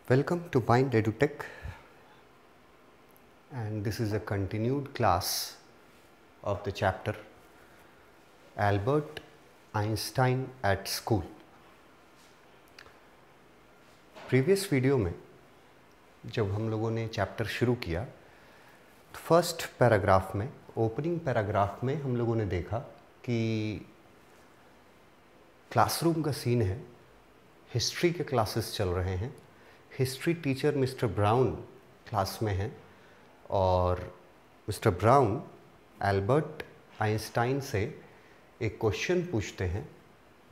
Welcome to Mind EduTech, and this is a continued class of the chapter Albert Einstein at School. Previous video में जब हम लोगों ने chapter शुरू किया तो फर्स्ट पैराग्राफ में, ओपनिंग पैराग्राफ में हम लोगों ने देखा कि क्लासरूम का सीन है, हिस्ट्री के क्लासेस चल रहे हैं, history teacher mister brown class में हैं और मिस्टर ब्राउन एल्बर्ट आइंस्टाइन से एक क्वेश्चन पूछते हैं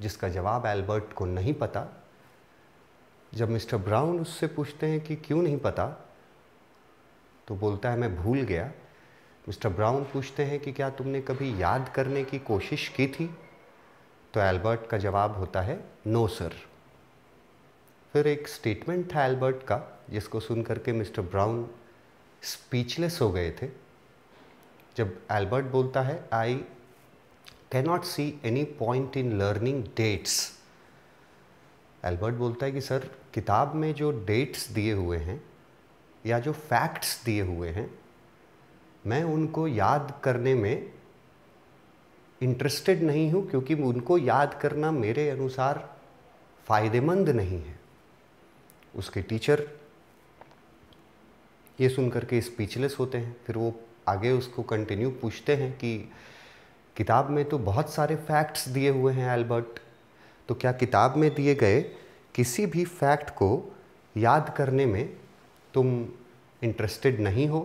जिसका जवाब एल्बर्ट को नहीं पता। जब मिस्टर ब्राउन उससे पूछते हैं कि क्यों नहीं पता, तो बोलता है मैं भूल गया। मिस्टर ब्राउन पूछते हैं कि क्या तुमने कभी याद करने की कोशिश की थी, तो एल्बर्ट का जवाब होता है नो सर। फिर एक स्टेटमेंट था एल्बर्ट का जिसको सुन करके मिस्टर ब्राउन स्पीचलेस हो गए थे। जब एल्बर्ट बोलता है I cannot see any point in learning dates, Albert बोलता है कि सर किताब में जो डेट्स दिए हुए हैं या जो फैक्ट्स दिए हुए हैं, मैं उनको याद करने में इंटरेस्टेड नहीं हूँ, क्योंकि उनको याद करना मेरे अनुसार फ़ायदेमंद नहीं है। उसके टीचर ये सुन करके स्पीचलेस होते हैं। फिर वो आगे उसको कंटिन्यू पूछते हैं कि किताब में तो बहुत सारे फैक्ट्स दिए हुए हैं एल्बर्ट, तो क्या किताब में दिए गए किसी भी फैक्ट को याद करने में तुम इंटरेस्टेड नहीं हो?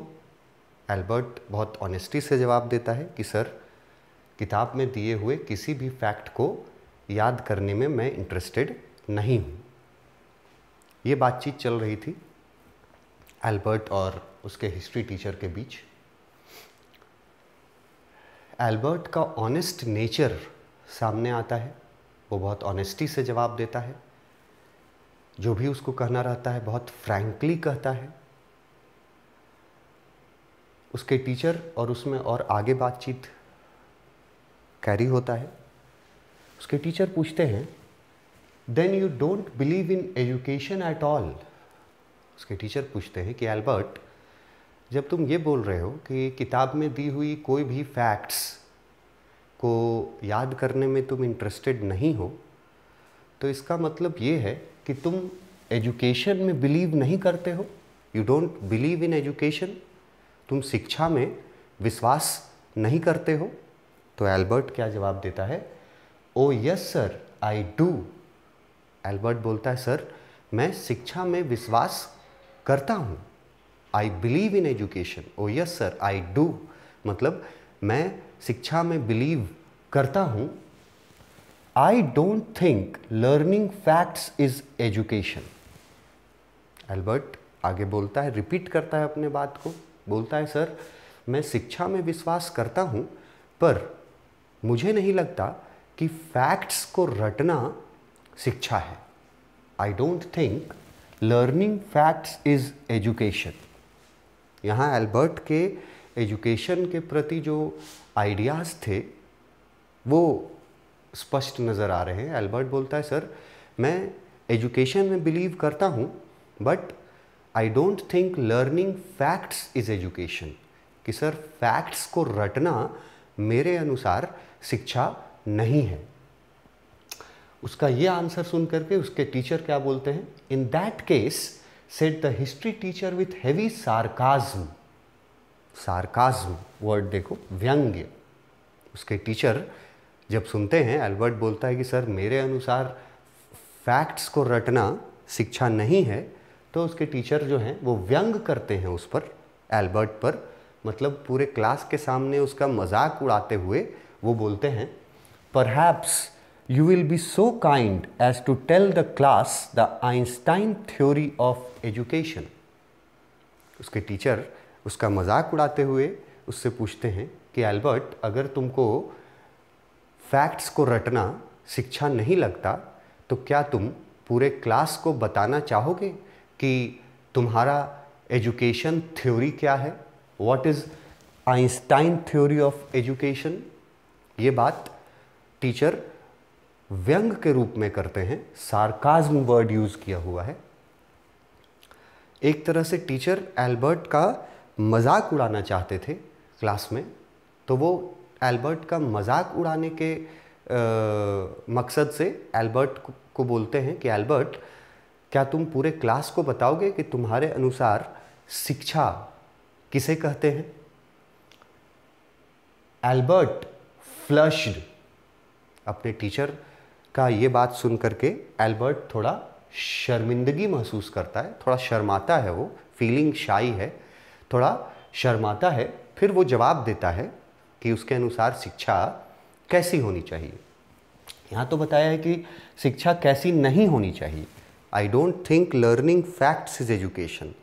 एल्बर्ट बहुत ऑनेस्टी से जवाब देता है कि सर किताब में दिए हुए किसी भी फैक्ट को याद करने में मैं इंटरेस्टेड नहीं हूँ। ये बातचीत चल रही थी एल्बर्ट और उसके हिस्ट्री टीचर के बीच। एल्बर्ट का ऑनेस्ट नेचर सामने आता है, वो बहुत ऑनेस्टी से जवाब देता है, जो भी उसको कहना रहता है बहुत फ्रैंकली कहता है। उसके टीचर और उसमें और आगे बातचीत कैरी होता है। उसके टीचर पूछते हैं then you don't believe in education at all. उसके टीचर पूछते हैं कि एल्बर्ट, जब तुम ये बोल रहे हो कि किताब में दी हुई कोई भी फैक्ट्स को याद करने में तुम इंटरेस्टेड नहीं हो, तो इसका मतलब ये है कि तुम एजुकेशन में बिलीव नहीं करते हो। You don't believe in education, तुम शिक्षा में विश्वास नहीं करते हो। तो एल्बर्ट क्या जवाब देता है? ओ yes sir I do. Albert बोलता है सर मैं शिक्षा में विश्वास करता हूँ। I believe in education. O yes sir I do, मतलब मैं शिक्षा में बिलीव करता हूँ। I don't think learning facts is education. Albert आगे बोलता है, रिपीट करता है अपने बात को, बोलता है सर मैं शिक्षा में विश्वास करता हूँ, पर मुझे नहीं लगता कि फैक्ट्स को रटना शिक्षा है। I don't think learning facts is education. यहाँ एल्बर्ट के एजुकेशन के प्रति जो आइडियाज़ थे वो स्पष्ट नज़र आ रहे हैं। एल्बर्ट बोलता है सर मैं एजुकेशन में बिलीव करता हूँ, but I don't think learning facts is education, कि सर फैक्ट्स को रटना मेरे अनुसार शिक्षा नहीं है। उसका ये आंसर सुन करके उसके टीचर क्या बोलते हैं? In that case said the history teacher with heavy sarcasm. Sarcasm word देखो, व्यंग्य। उसके टीचर जब सुनते हैं एल्बर्ट बोलता है कि सर मेरे अनुसार फैक्ट्स को रटना शिक्षा नहीं है, तो उसके टीचर जो हैं वो व्यंग करते हैं उस पर, एल्बर्ट पर, मतलब पूरे क्लास के सामने उसका मजाक उड़ाते हुए वो बोलते हैं perhaps you will be so kind as to tell the class the Einstein theory of education। उसके टीचर उसका मजाक उड़ाते हुए उससे पूछते हैं कि एल्बर्ट, अगर तुमको फैक्ट्स को रटना शिक्षा नहीं लगता, तो क्या तुम पूरे क्लास को बताना चाहोगे कि तुम्हारा एजुकेशन थ्योरी क्या है? What is Einstein theory of education? ये बात टीचर व्यंग के रूप में करते हैं, सार्काज्म वर्ड यूज़ किया हुआ है। एक तरह से टीचर एल्बर्ट का मजाक उड़ाना चाहते थे क्लास में, तो वो एल्बर्ट का मजाक उड़ाने के मकसद से एल्बर्ट को बोलते हैं कि एल्बर्ट, क्या तुम पूरे क्लास को बताओगे कि तुम्हारे अनुसार शिक्षा किसे कहते हैं? Albert flushed. अपने टीचर का ये बात सुन करके एल्बर्ट थोड़ा शर्मिंदगी महसूस करता है, थोड़ा शर्माता है, वो फीलिंग शाई है, थोड़ा शर्माता है। फिर वो जवाब देता है कि उसके अनुसार शिक्षा कैसी होनी चाहिए। यहाँ तो बताया है कि शिक्षा कैसी नहीं होनी चाहिए। I don't think learning facts is education.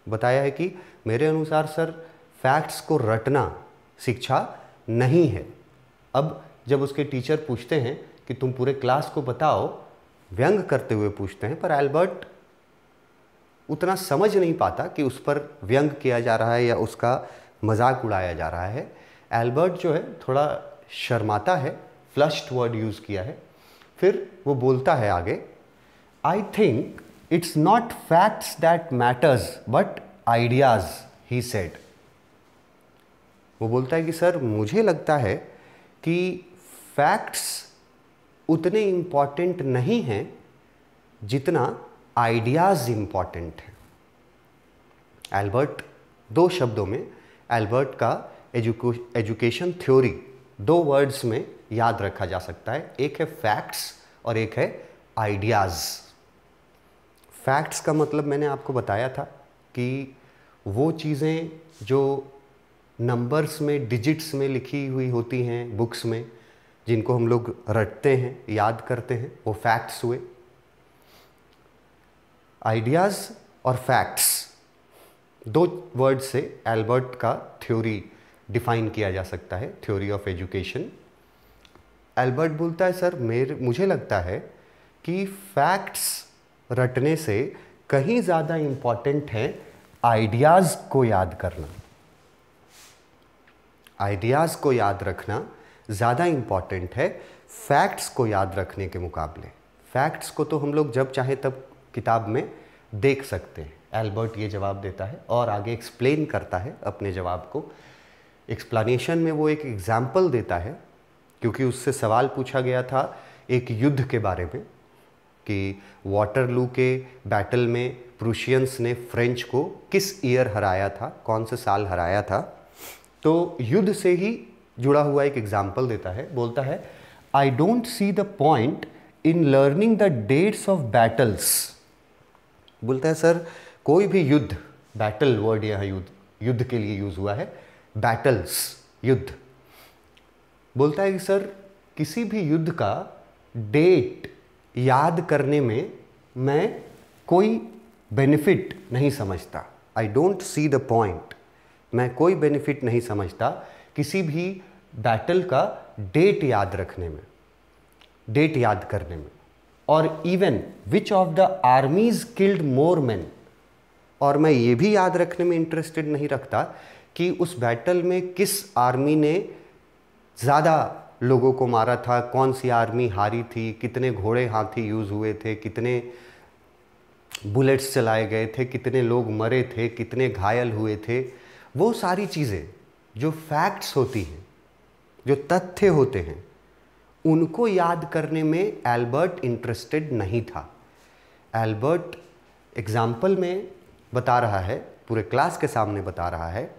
बताया है कि मेरे अनुसार सर फैक्ट्स को रटना शिक्षा नहीं है। अब जब उसके टीचर पूछते हैं कि तुम पूरे क्लास को बताओ, व्यंग करते हुए पूछते हैं, पर एल्बर्ट उतना समझ नहीं पाता कि उस पर व्यंग किया जा रहा है या उसका मजाक उड़ाया जा रहा है। एल्बर्ट जो है थोड़ा शर्माता है, फ्लश्ड वर्ड यूज़ किया है। फिर वो बोलता है आगे, I think it's not facts that matters but ideas, he said. वो बोलता है कि सर मुझे लगता है कि फैक्ट्स उतने इम्पॉर्टेंट नहीं हैं जितना आइडियाज़ इम्पॉर्टेंट हैं। एल्बर्ट, दो शब्दों में एल्बर्ट का एजुकेशन थ्योरी 2 वर्ड्स में याद रखा जा सकता है। एक है फैक्ट्स और एक है आइडियाज़। फैक्ट्स का मतलब मैंने आपको बताया था कि वो चीज़ें जो नंबर्स में, डिजिट्स में लिखी हुई होती हैं बुक्स में, जिनको हम लोग रटते हैं, याद करते हैं, वो फैक्ट्स हुए। आइडियाज़ और फैक्ट्स 2 वर्ड से एल्बर्ट का थ्योरी डिफाइन किया जा सकता है, थ्योरी ऑफ एजुकेशन। एल्बर्ट बोलता है सर मुझे लगता है कि फैक्ट्स रटने से कहीं ज़्यादा इम्पॉर्टेंट है आइडियाज़ को याद करना। आइडियाज़ को याद रखना ज़्यादा इम्पॉर्टेंट है फैक्ट्स को याद रखने के मुकाबले। फैक्ट्स को तो हम लोग जब चाहे तब किताब में देख सकते हैं। एल्बर्ट ये जवाब देता है और आगे एक्सप्लेन करता है अपने जवाब को। एक्सप्लेनेशन में वो एक एग्जाम्पल देता है, क्योंकि उससे सवाल पूछा गया था एक युद्ध के बारे में कि वाटरलू के बैटल में प्रूशियंस ने फ्रेंच को किस ईयर हराया था, कौन से साल हराया था। तो युद्ध से ही जुड़ा हुआ एक एग्जाम्पल देता है। बोलता है, I don't see the point in learning the dates of battles. बोलता है सर कोई भी युद्ध, बैटल वर्ड यहाँ युद्ध के लिए यूज हुआ है, बैटल्स युद्ध। बोलता है कि सर किसी भी युद्ध का डेट याद करने में मैं कोई बेनिफिट नहीं समझता। आई डोंट सी द पॉइंट, मैं कोई बेनिफिट नहीं समझता किसी भी बैटल का डेट याद रखने में, डेट याद करने में। और even which of the armies killed more man, और मैं ये भी याद रखने में इंटरेस्टेड नहीं रखता कि उस बैटल में किस आर्मी ने ज़्यादा लोगों को मारा था, कौन सी आर्मी हारी थी, कितने घोड़े हाथी यूज़ हुए थे, कितने बुलेट्स चलाए गए थे, कितने लोग मरे थे, कितने घायल हुए थे। वो सारी चीज़ें जो फैक्ट्स होती हैं, जो तथ्य होते हैं, उनको याद करने में एल्बर्ट इंटरेस्टेड नहीं था। एल्बर्ट एग्जाम्पल में बता रहा है, पूरे क्लास के सामने बता रहा है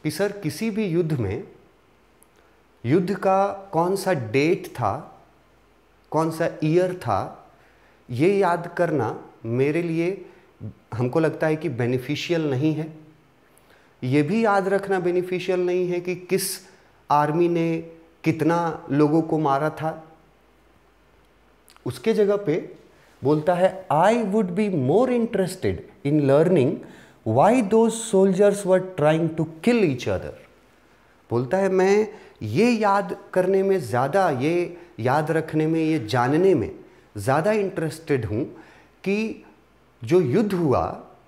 कि सर किसी भी युद्ध में युद्ध का कौन सा डेट था, कौन सा ईयर था, ये याद करना मेरे लिए, हमको लगता है कि बेनिफिशियल नहीं है। ये भी याद रखना बेनिफिशियल नहीं है कि किस आर्मी ने कितना लोगों को मारा था। उसके जगह पे बोलता है, I would be more interested in learning why those soldiers were trying to kill each other. बोलता है मैं ये याद करने में ज़्यादा, ये याद रखने में, ये जानने में ज़्यादा इंटरेस्टेड हूँ कि जो युद्ध हुआ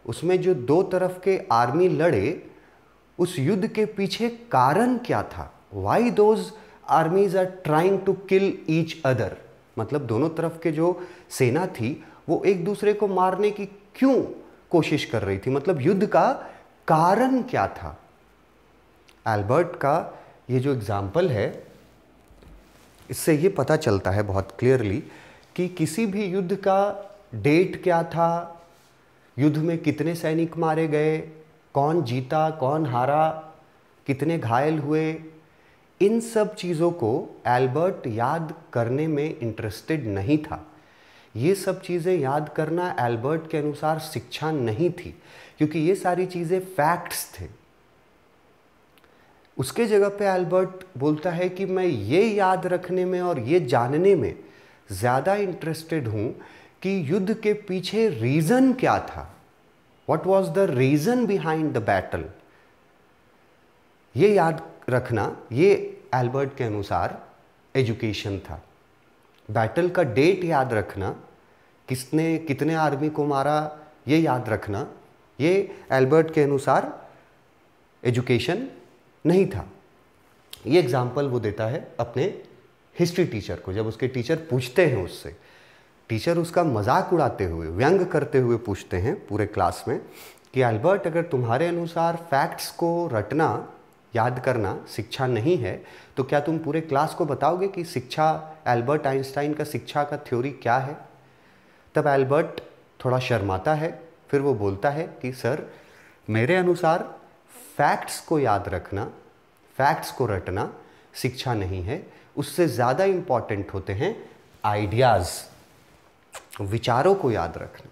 उसमें जो 2 तरफ के आर्मी लड़े, उस युद्ध के पीछे कारण क्या था। Why those armies are trying to kill each other, मतलब दोनों तरफ के जो सेना थी वो एक दूसरे को मारने की क्यों कोशिश कर रही थी, मतलब युद्ध का कारण क्या था। एल्बर्ट का ये जो एग्जाम्पल है, इससे ये पता चलता है बहुत क्लियरली कि किसी भी युद्ध का डेट क्या था, युद्ध में कितने सैनिक मारे गए, कौन जीता कौन हारा, कितने घायल हुए, इन सब चीज़ों को एल्बर्ट याद करने में इंटरेस्टेड नहीं था। ये सब चीज़ें याद करना एल्बर्ट के अनुसार शिक्षा नहीं थी, क्योंकि ये सारी चीज़ें फैक्ट्स थे। उसके जगह पे एल्बर्ट बोलता है कि मैं ये याद रखने में और ये जानने में ज़्यादा इंटरेस्टेड हूँ कि युद्ध के पीछे रीज़न क्या था, what was the reason behind the battle. ये याद रखना, ये एल्बर्ट के अनुसार एजुकेशन था। बैटल का डेट याद रखना, किसने कितने आर्मी को मारा, ये याद रखना, ये एल्बर्ट के अनुसार एजुकेशन नहीं था। ये एग्जाम्पल वो देता है अपने हिस्ट्री टीचर को। जब उसके टीचर पूछते हैं उससे, टीचर उसका मजाक उड़ाते हुए, व्यंग करते हुए पूछते हैं पूरे क्लास में कि एल्बर्ट, अगर तुम्हारे अनुसार फैक्ट्स को रटना, याद करना शिक्षा नहीं है, तो क्या तुम पूरे क्लास को बताओगे कि शिक्षा, एल्बर्ट आइंस्टाइन का शिक्षा का थ्योरी क्या है। तब एल्बर्ट थोड़ा शर्माता है, फिर वो बोलता है कि सर, मेरे अनुसार फैक्ट्स को याद रखना, फैक्ट्स को रटना शिक्षा नहीं है, उससे ज़्यादा इम्पॉर्टेंट होते हैं आइडियाज़, विचारों को याद रखना,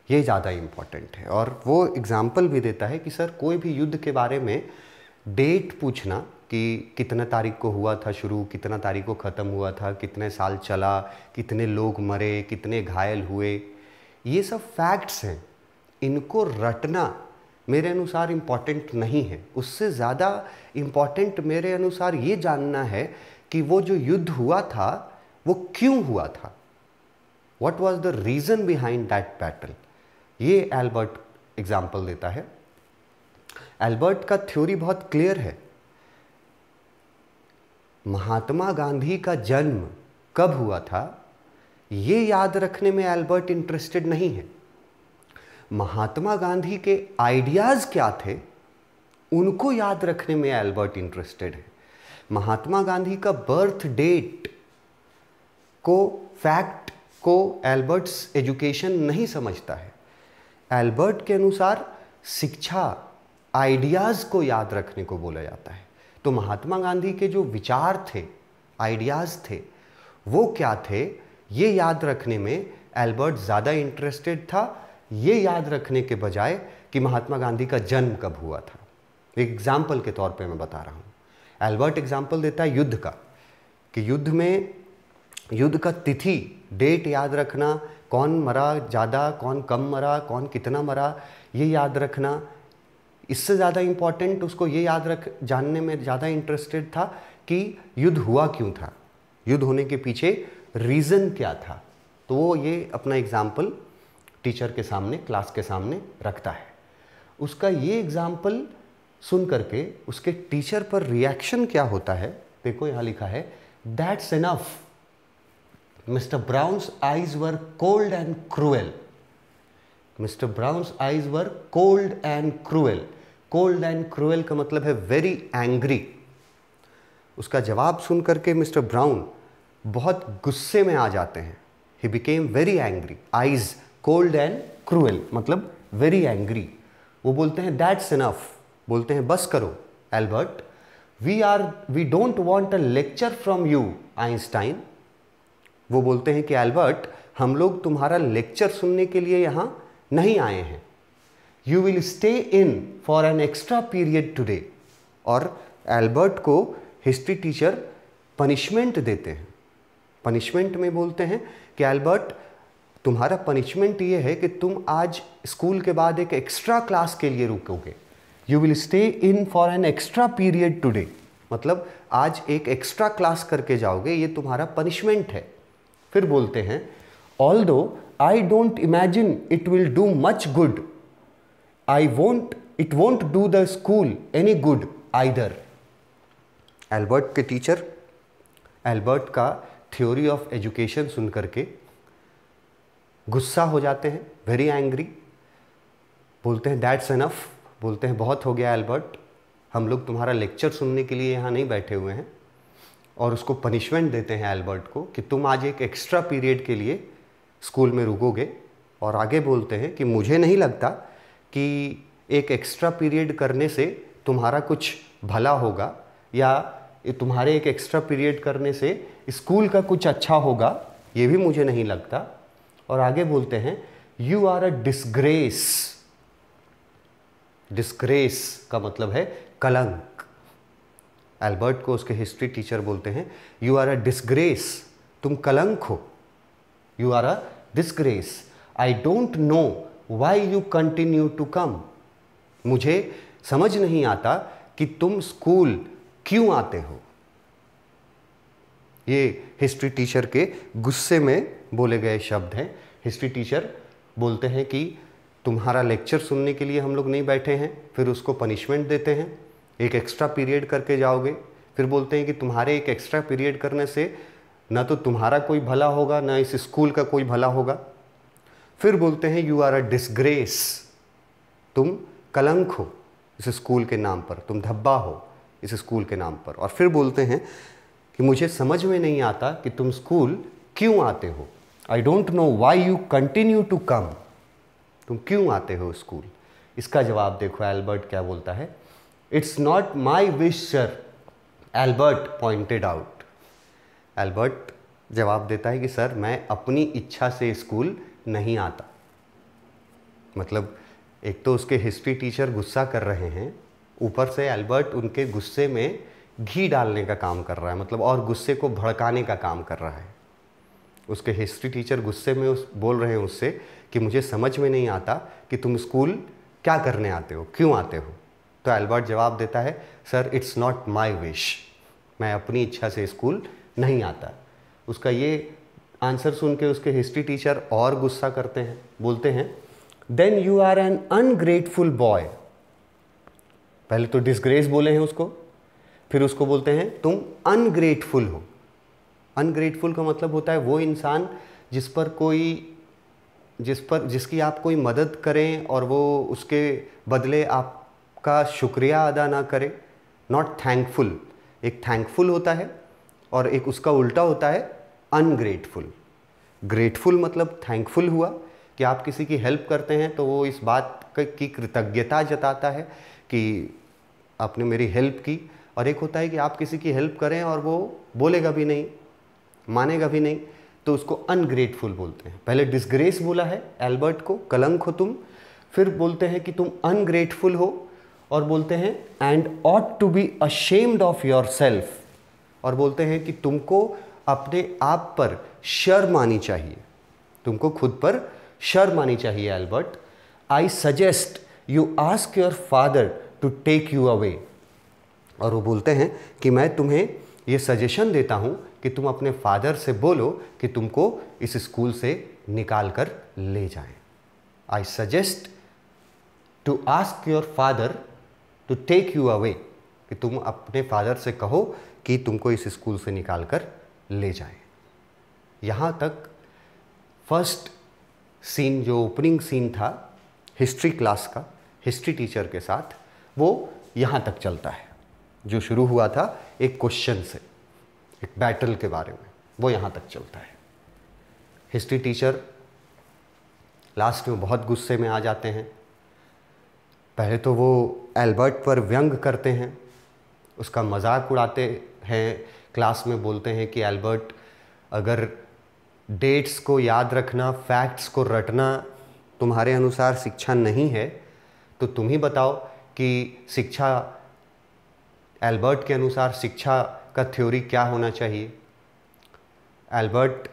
ये ज़्यादा इम्पॉर्टेंट है। और वो एग्जाम्पल भी देता है कि सर, कोई भी युद्ध के बारे में डेट पूछना कि कितना तारीख को हुआ था शुरू, कितना तारीख को ख़त्म हुआ था, कितने साल चला, कितने लोग मरे, कितने घायल हुए, ये सब फैक्ट्स हैं। इनको रटना मेरे अनुसार इम्पॉर्टेंट नहीं है। उससे ज़्यादा इम्पॉर्टेंट मेरे अनुसार ये जानना है कि वो जो युद्ध हुआ था वो क्यों हुआ था, what was the reason behind that battle. ये एल्बर्ट एग्जाम्पल देता है। एल्बर्ट का थ्योरी बहुत क्लियर है। महात्मा गांधी का जन्म कब हुआ था, ये याद रखने में एल्बर्ट इंटरेस्टेड नहीं है। महात्मा गांधी के आइडियाज़ क्या थे, उनको याद रखने में एल्बर्ट इंटरेस्टेड है। महात्मा गांधी का बर्थ डेट को, फैक्ट को एल्बर्ट्स एजुकेशन नहीं समझता है। एल्बर्ट के अनुसार शिक्षा आइडियाज़ को याद रखने को बोला जाता है। तो महात्मा गांधी के जो विचार थे, आइडियाज़ थे, वो क्या थे, ये याद रखने में एल्बर्ट ज़्यादा इंटरेस्टेड था, ये याद रखने के बजाय कि महात्मा गांधी का जन्म कब हुआ था। एक एग्जाम्पल के तौर पे मैं बता रहा हूँ। एल्बर्ट एग्जाम्पल देता है युद्ध का, कि युद्ध में, युद्ध का तिथि, डेट याद रखना, कौन मरा ज़्यादा, कौन कम मरा, कौन कितना मरा, ये याद रखना। इससे ज़्यादा इम्पॉर्टेंट उसको ये जानने में ज़्यादा इंटरेस्टेड था कि युद्ध हुआ क्यों था, युद्ध होने के पीछे रीज़न क्या था। तो वो ये अपना एग्जाम्पल टीचर के सामने, क्लास के सामने रखता है। उसका ये एग्जाम्पल सुन करके उसके टीचर पर रिएक्शन क्या होता है, देखो यहाँ लिखा है, that's enough. Mister Brown's eyes were cold and cruel. Mister Brown's eyes were cold and cruel. Cold and cruel का मतलब है वेरी एंग्री। उसका जवाब सुन करके मिस्टर ब्राउन बहुत गुस्से में आ जाते हैं। He became very angry. Eyes cold and cruel मतलब वेरी एंग्री। वो बोलते हैं दैट्स इनफ, बोलते हैं बस करो Albert, we don't want a lecture from you Einstein. वो बोलते हैं कि एल्बर्ट, हम लोग तुम्हारा लेक्चर सुनने के लिए यहाँ नहीं आए हैं। You will stay in for an extra period today. और एल्बर्ट को हिस्ट्री टीचर पनिशमेंट देते हैं। पनिशमेंट में बोलते हैं कि एल्बर्ट, तुम्हारा पनिशमेंट ये है कि तुम आज स्कूल के बाद एक एक्स्ट्रा क्लास के लिए रुकोगे। You will stay in for an extra period today, मतलब आज एक एक्स्ट्रा क्लास करके जाओगे, ये तुम्हारा पनिशमेंट है। फिर बोलते हैं although I don't imagine it will do much good, it won't do the school any good either. Albert के टीचर एल्बर्ट का थ्योरी ऑफ एजुकेशन सुन करके गुस्सा हो जाते हैं, वेरी एंग्री। बोलते हैं दैट्स एनफ, बोलते हैं बहुत हो गया एल्बर्ट, हम लोग तुम्हारा लेक्चर सुनने के लिए यहाँ नहीं बैठे हुए हैं। और उसको पनिशमेंट देते हैं एल्बर्ट को कि तुम आज एक एक्स्ट्रा पीरियड के लिए स्कूल में रुकोगे। और आगे बोलते हैं कि मुझे नहीं लगता कि एक एक्स्ट्रा पीरियड करने से तुम्हारा कुछ भला होगा या तुम्हारे एक एक्स्ट्रा पीरियड करने से स्कूल का कुछ अच्छा होगा, ये भी मुझे नहीं लगता। और आगे बोलते हैं you are a disgrace. Disgrace का मतलब है कलंक। एल्बर्ट को उसके हिस्ट्री टीचर बोलते हैं यू आर अ डिसग्रेस, तुम कलंक हो, you are a disgrace. I don't know why you continue to come. मुझे समझ नहीं आता कि तुम स्कूल क्यों आते हो। ये हिस्ट्री टीचर के गुस्से में बोले गए शब्द हैं। हिस्ट्री टीचर बोलते हैं कि तुम्हारा लेक्चर सुनने के लिए हम लोग नहीं बैठे हैं, फिर उसको पनिशमेंट देते हैं, एक एक्स्ट्रा पीरियड करके जाओगे। फिर बोलते हैं कि तुम्हारे एक एक्स्ट्रा पीरियड करने से ना तो तुम्हारा कोई भला होगा ना इस स्कूल का कोई भला होगा। फिर बोलते हैं यू आर अ डिसग्रेस, तुम कलंक हो इस स्कूल के नाम पर, तुम धब्बा हो इस स्कूल के नाम पर। और फिर बोलते हैं कि मुझे समझ में नहीं आता कि तुम स्कूल क्यों आते हो। I don't know why you continue to come, तुम क्यों आते हो स्कूल। इसका जवाब देखो एल्बर्ट क्या बोलता है, it's not my wish sir, Albert pointed out. Albert जवाब देता है कि सर मैं अपनी इच्छा से स्कूल नहीं आता। मतलब एक तो उसके हिस्ट्री टीचर गुस्सा कर रहे हैं, ऊपर से एल्बर्ट उनके गुस्से में घी डालने का काम कर रहा है, मतलब और गुस्से को भड़काने का काम कर रहा है। उसके हिस्ट्री टीचर गुस्से में बोल रहे हैं उससे कि मुझे समझ में नहीं आता कि तुम स्कूल क्या करने आते हो, क्यों आते हो। तो एल्बर्ट जवाब देता है sir it's not my wish, मैं अपनी इच्छा से स्कूल नहीं आता। उसका ये आंसर सुन के उसके हिस्ट्री टीचर और गुस्सा करते हैं, बोलते हैं then you are an ungrateful boy. पहले तो डिसग्रेस बोले हैं उसको, फिर उसको बोलते हैं तुम अनग्रेटफुल हो। अनग्रेटफुल का मतलब होता है वो इंसान जिसकी आप कोई मदद करें और वो उसके बदले आपका शुक्रिया अदा ना करे। नॉट थैंकफुल, एक थैंकफुल होता है और एक उसका उल्टा होता है अनग्रेटफुल। ग्रेटफुल मतलब थैंकफुल हुआ कि आप किसी की हेल्प करते हैं तो वो इस बात की कृतज्ञता जताता है कि आपने मेरी हेल्प की। और एक होता है कि आप किसी की हेल्प करें और वो बोलेगा भी नहीं, मानेगा भी नहीं, तो उसको अनग्रेटफुल बोलते हैं। पहले डिसग्रेस बोला है एल्बर्ट को, कलंक हो तुम, फिर बोलते हैं कि तुम अनग्रेटफुल हो, और बोलते हैं and ought to be ashamed of yourself, और बोलते हैं कि तुमको अपने आप पर शर्म आनी चाहिए, तुमको खुद पर शर्म आनी चाहिए Albert. I suggest you ask your father to take you away. और वो बोलते हैं कि मैं तुम्हें ये सजेशन देता हूँ कि तुम अपने फादर से बोलो कि तुमको इस स्कूल से निकाल कर ले जाएं। I suggest to ask your father to take you away, कि तुम अपने फादर से कहो कि तुमको इस स्कूल से निकाल कर ले जाएं। यहाँ तक फर्स्ट सीन, जो ओपनिंग सीन था हिस्ट्री क्लास का हिस्ट्री टीचर के साथ, वो यहाँ तक चलता है। जो शुरू हुआ था एक क्वेश्चन से, एक बैटल के बारे में, वो यहाँ तक चलता है। हिस्ट्री टीचर लास्ट में बहुत गुस्से में आ जाते हैं। पहले तो वो एल्बर्ट पर व्यंग करते हैं, उसका मजाक उड़ाते हैं, क्लास में बोलते हैं कि एल्बर्ट, अगर डेट्स को याद रखना, फैक्ट्स को रटना तुम्हारे अनुसार शिक्षा नहीं है तो तुम ही बताओ कि शिक्षा, एल्बर्ट के अनुसार शिक्षा का थ्योरी क्या होना चाहिए। एल्बर्ट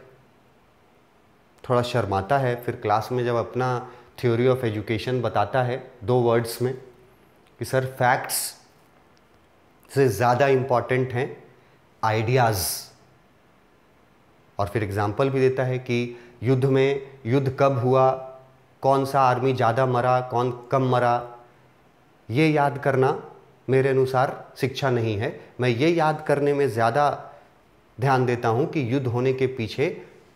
थोड़ा शर्माता है, फिर क्लास में जब अपना थ्योरी ऑफ एजुकेशन बताता है 2 वर्ड्स में कि सर फैक्ट्स से ज़्यादा इम्पॉर्टेंट हैं आइडियाज़, और फिर एग्जाम्पल भी देता है कि युद्ध में युद्ध कब हुआ, कौन सा आर्मी ज़्यादा मरा, कौन कम मरा, ये याद करना मेरे अनुसार शिक्षा नहीं है। मैं ये याद करने में ज़्यादा ध्यान देता हूँ कि युद्ध होने के पीछे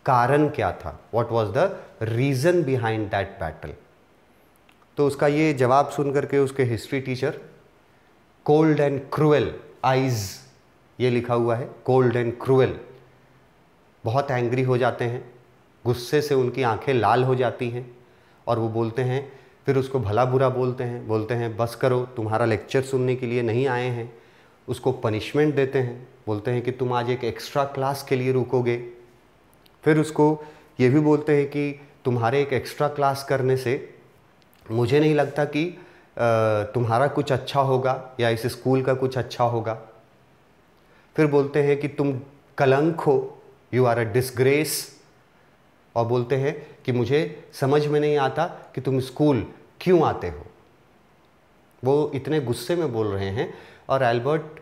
कारण क्या था, what was the reason behind that battle. तो उसका ये जवाब सुन करके उसके history teacher, cold and cruel eyes, ये लिखा हुआ है, कोल्ड एंड क्रूएल, बहुत एंग्री हो जाते हैं, गुस्से से उनकी आंखें लाल हो जाती हैं और वो बोलते हैं, फिर उसको भला बुरा बोलते हैं बस करो, तुम्हारा लेक्चर सुनने के लिए नहीं आए हैं। उसको पनिशमेंट देते हैं, बोलते हैं कि तुम आज एक एक्स्ट्रा क्लास के लिए रुकोगे। फिर उसको ये भी बोलते हैं कि तुम्हारे एक एक्स्ट्रा क्लास करने से मुझे नहीं लगता कि तुम्हारा कुछ अच्छा होगा या इस स्कूल का कुछ अच्छा होगा। फिर बोलते हैं कि तुम कलंक हो, यू आर अ डिसग्रेस, और बोलते हैं कि मुझे समझ में नहीं आता कि तुम स्कूल क्यों आते हो। वो इतने गुस्से में बोल रहे हैं और एल्बर्ट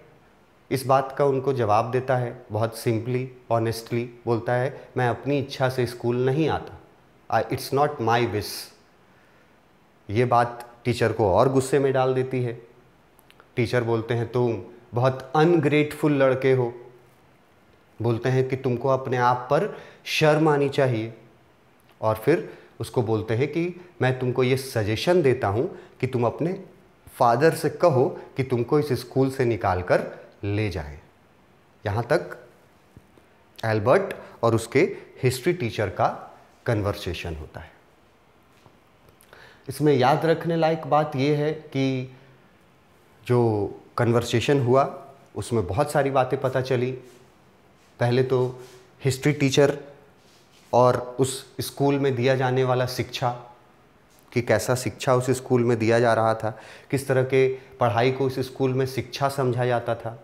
इस बात का उनको जवाब देता है बहुत सिंपली, ऑनेस्टली, बोलता है मैं अपनी इच्छा से स्कूल नहीं आता, इट्स नॉट माई विश। ये बात टीचर को और गुस्से में डाल देती है। टीचर बोलते हैं तुम बहुत अनग्रेटफुल लड़के हो, बोलते हैं कि तुमको अपने आप पर शर्म आनी चाहिए, और फिर उसको बोलते हैं कि मैं तुमको ये सजेशन देता हूँ कि तुम अपने फादर से कहो कि तुमको इस स्कूल से निकाल कर ले जाए। यहाँ तक एल्बर्ट और उसके हिस्ट्री टीचर का कन्वर्सेशन होता है। इसमें याद रखने लायक बात यह है कि जो कन्वर्सेशन हुआ उसमें बहुत सारी बातें पता चली। पहले तो हिस्ट्री टीचर और उस स्कूल में दिया जाने वाला शिक्षा, कि कैसा शिक्षा उस स्कूल में दिया जा रहा था, किस तरह के पढ़ाई को उस स्कूल में शिक्षा समझा जाता था।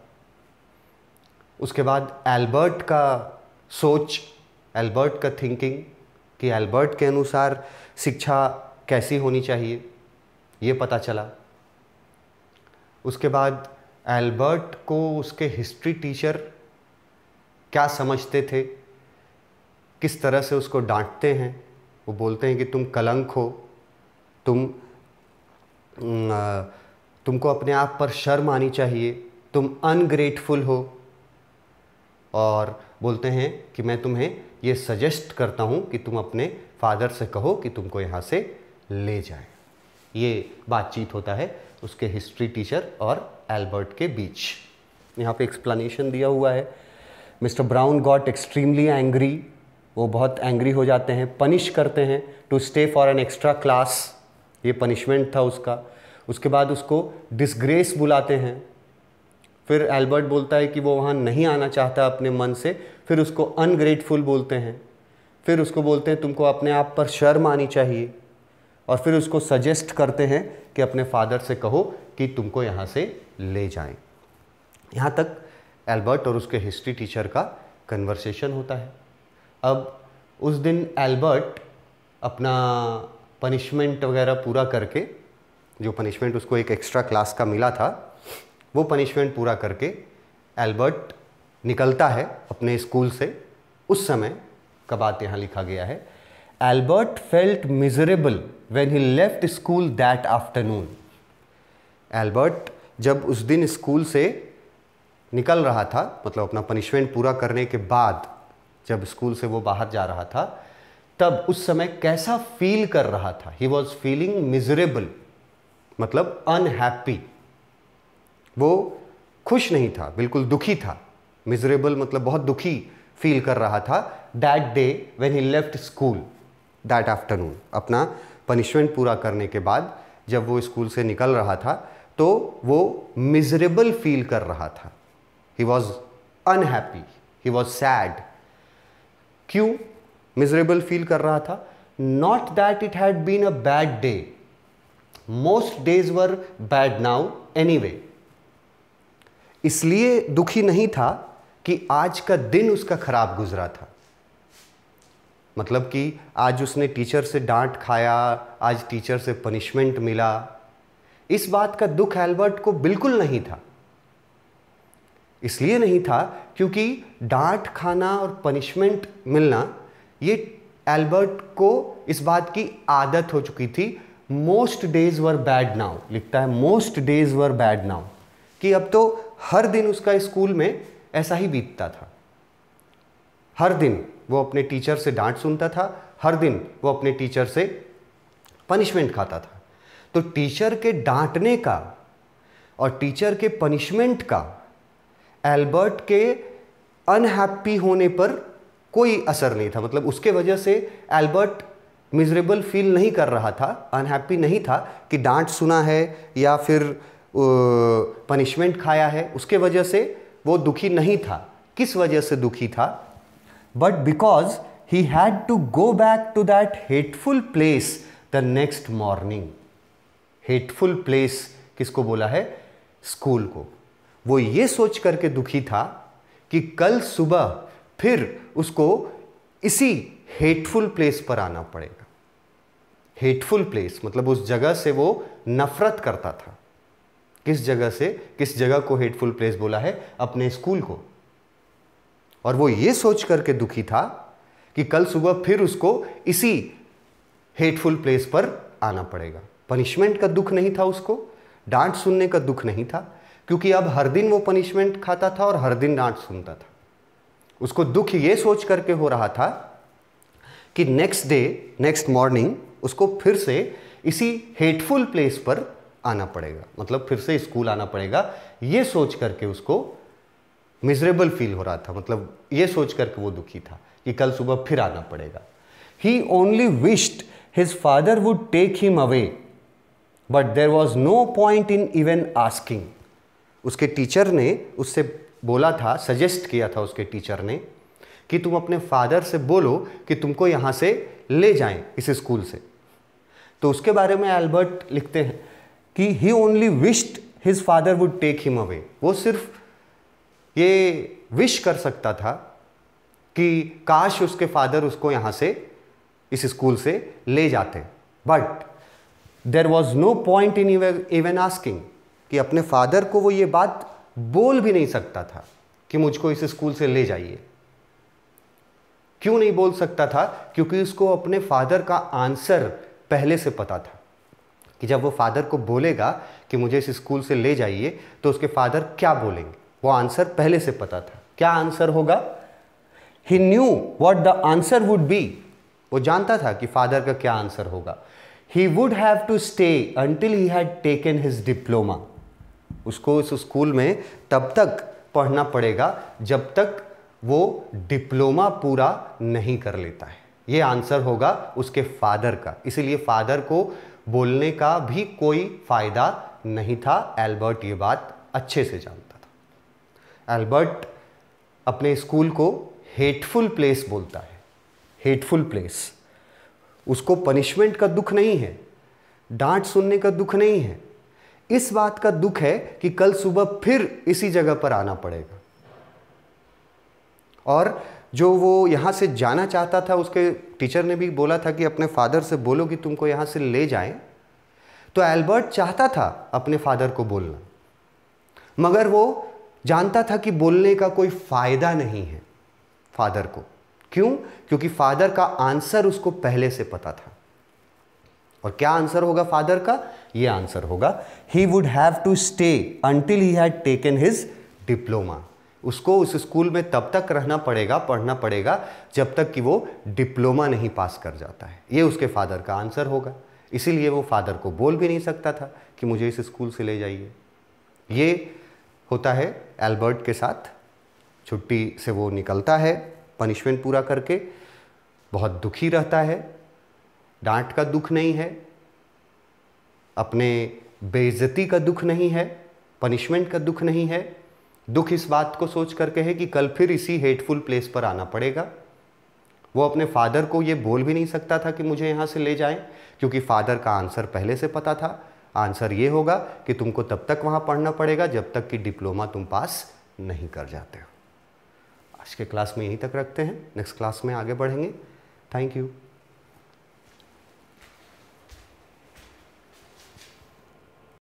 उसके बाद एल्बर्ट का सोच, एल्बर्ट का थिंकिंग, कि एल्बर्ट के अनुसार शिक्षा कैसी होनी चाहिए, ये पता चला। उसके बाद एल्बर्ट को उसके हिस्ट्री टीचर क्या समझते थे, किस तरह से उसको डांटते हैं। वो बोलते हैं कि तुम कलंक हो, तुमको अपने आप पर शर्म आनी चाहिए, तुम अनग्रेटफुल हो, और बोलते हैं कि मैं तुम्हें ये सजेस्ट करता हूँ कि तुम अपने फादर से कहो कि तुमको यहाँ से ले जाए। ये बातचीत होता है उसके हिस्ट्री टीचर और एल्बर्ट के बीच। यहाँ पे एक्सप्लेनेशन दिया हुआ है, mister Brown got extremely angry, वो बहुत एंग्री हो जाते हैं, पनिश करते हैं to stay for an extra class, ये पनिशमेंट था उसका। उसके बाद उसको डिसग्रेस बुलाते हैं। फिर एल्बर्ट बोलता है कि वो वहाँ नहीं आना चाहता अपने मन से, फिर उसको अनग्रेटफुल बोलते हैं। फिर उसको बोलते हैं तुमको अपने आप पर शर्म आनी चाहिए, और फिर उसको सजेस्ट करते हैं कि अपने फादर से कहो कि तुमको यहाँ से ले जाएं। यहाँ तक एल्बर्ट और उसके हिस्ट्री टीचर का कन्वर्सेशन होता है। अब उस दिन एल्बर्ट अपना पनिशमेंट वगैरह पूरा करके, जो पनिशमेंट उसको एक एक्स्ट्रा क्लास का मिला था, वो पनिशमेंट पूरा करके एल्बर्ट निकलता है अपने स्कूल से। उस समय का बात यहाँ लिखा गया है, Albert felt miserable when he left school that afternoon. Albert जब उस दिन स्कूल से निकल रहा था, मतलब अपना पनिशमेंट पूरा करने के बाद जब स्कूल से वो बाहर जा रहा था, तब उस समय कैसा फील कर रहा था। ही वॉज फीलिंग मिजरेबल, मतलब अनहैप्पी, वो खुश नहीं था, बिल्कुल दुखी था। मिजरेबल मतलब बहुत दुखी फील कर रहा था। That day when he left school that afternoon, अपना पनिशमेंट पूरा करने के बाद जब वो स्कूल से निकल रहा था तो वो मिजरेबल फील कर रहा था। He was unhappy, he was sad. क्यों मिजरेबल फील कर रहा था? Not that it had been a bad day, most days were bad now anyway. इसलिए दुखी नहीं था कि आज का दिन उसका खराब गुजरा था, मतलब कि आज उसने टीचर से डांट खाया, आज टीचर से पनिशमेंट मिला, इस बात का दुख एल्बर्ट को बिल्कुल नहीं था। इसलिए नहीं था क्योंकि डांट खाना और पनिशमेंट मिलना ये एल्बर्ट को इस बात की आदत हो चुकी थी। Most days were bad now, लिखता है most days were bad now, कि अब तो हर दिन उसका स्कूल में ऐसा ही बीतता था। हर दिन वो अपने टीचर से डांट सुनता था, हर दिन वो अपने टीचर से पनिशमेंट खाता था। तो टीचर के डांटने का और टीचर के पनिशमेंट का एल्बर्ट के अनहैप्पी होने पर कोई असर नहीं था। मतलब उसके वजह से एल्बर्ट मिजरेबल फील नहीं कर रहा था, अनहैप्पी नहीं था कि डांट सुना है या फिर पनिशमेंट खाया है, उसके वजह से वो दुखी नहीं था। किस वजह से दुखी था? But because he had to go back to that hateful place the next morning. Hateful place किसको बोला है? स्कूल को। वो ये सोच करके दुखी था कि कल सुबह फिर उसको इसी हेटफुल प्लेस पर आना पड़ेगा। हेटफुल प्लेस मतलब उस जगह से वो नफरत करता था। किस जगह से? किस जगह को हेटफुल प्लेस बोला है? अपने स्कूल को। और वो ये सोच करके दुखी था कि कल सुबह फिर उसको इसी हेटफुल प्लेस पर आना पड़ेगा। पनिशमेंट का दुख नहीं था उसको, डांट सुनने का दुख नहीं था, क्योंकि अब हर दिन वो पनिशमेंट खाता था और हर दिन डांट सुनता था। उसको दुख ये सोच करके हो रहा था कि नेक्स्ट डे, नेक्स्ट मॉर्निंग उसको फिर से इसी हेटफुल प्लेस पर आना पड़ेगा, मतलब फिर से स्कूल आना पड़ेगा। ये सोच करके उसको मिजरेबल फील हो रहा था, मतलब ये सोच करके वो दुखी था कि कल सुबह फिर आना पड़ेगा। He only wished his father would take him away, but there was no point in even asking. उसके टीचर ने उससे बोला था, सजेस्ट किया था उसके टीचर ने कि तुम अपने फादर से बोलो कि तुमको यहाँ से ले जाएं इस स्कूल से। तो उसके बारे में एल्बर्ट लिखते हैं कि he only wished his father would take him away. वो सिर्फ ये विश कर सकता था कि काश उसके फादर उसको यहाँ से, इस स्कूल से ले जाते, but there was no point in even asking, कि अपने फादर को वो ये बात बोल भी नहीं सकता था कि मुझको इस स्कूल से ले जाइए। क्यों नहीं बोल सकता था? क्योंकि उसको अपने फादर का आंसर पहले से पता था कि जब वो फादर को बोलेगा कि मुझे इस स्कूल से ले जाइए तो उसके फादर क्या बोलेंगे, वो आंसर पहले से पता था। क्या आंसर होगा? He knew what the answer would be. वो जानता था कि फादर का क्या आंसर होगा। He would have to stay until he had taken his diploma. उसको इस स्कूल में तब तक पढ़ना पड़ेगा जब तक वो डिप्लोमा पूरा नहीं कर लेता है। ये आंसर होगा उसके फादर का। इसीलिए फादर को बोलने का भी कोई फायदा नहीं था। एल्बर्ट ये बात अच्छे से जानता था। एल्बर्ट अपने स्कूल को हेटफुल प्लेस बोलता है। Hateful place. उसको पनिशमेंट का दुख नहीं है, डांट सुनने का दुख नहीं है, इस बात का दुख है कि कल सुबह फिर इसी जगह पर आना पड़ेगा। और जो वो यहाँ से जाना चाहता था, उसके टीचर ने भी बोला था कि अपने फादर से बोलो कि तुमको यहाँ से ले जाएं। तो एल्बर्ट चाहता था अपने फादर को बोलना, मगर वो जानता था कि बोलने का कोई फायदा नहीं है फादर को। क्यों? क्योंकि फादर का आंसर उसको पहले से पता था। और क्या आंसर होगा फादर का? ये आंसर होगा, he would have to stay until he had taken his diploma. उसको उस स्कूल में तब तक रहना पड़ेगा, पढ़ना पड़ेगा, जब तक कि वो डिप्लोमा नहीं पास कर जाता है। ये उसके फादर का आंसर होगा। इसीलिए वो फादर को बोल भी नहीं सकता था कि मुझे इस स्कूल से ले जाइए। ये होता है एल्बर्ट के साथ। छुट्टी से वो निकलता है पनिशमेंट पूरा करके, बहुत दुखी रहता है। डांट का दुख नहीं है, अपने बेइज्जती का दुख नहीं है, पनिशमेंट का दुख नहीं है। दुख इस बात को सोच करके है कि कल फिर इसी हेटफुल प्लेस पर आना पड़ेगा। वो अपने फादर को ये बोल भी नहीं सकता था कि मुझे यहाँ से ले जाएं, क्योंकि फादर का आंसर पहले से पता था। आंसर ये होगा कि तुमको तब तक वहाँ पढ़ना पड़ेगा जब तक कि डिप्लोमा तुम पास नहीं कर जाते हो। आज के क्लास में यहीं तक रखते हैं, नेक्स्ट क्लास में आगे बढ़ेंगे। Thank you.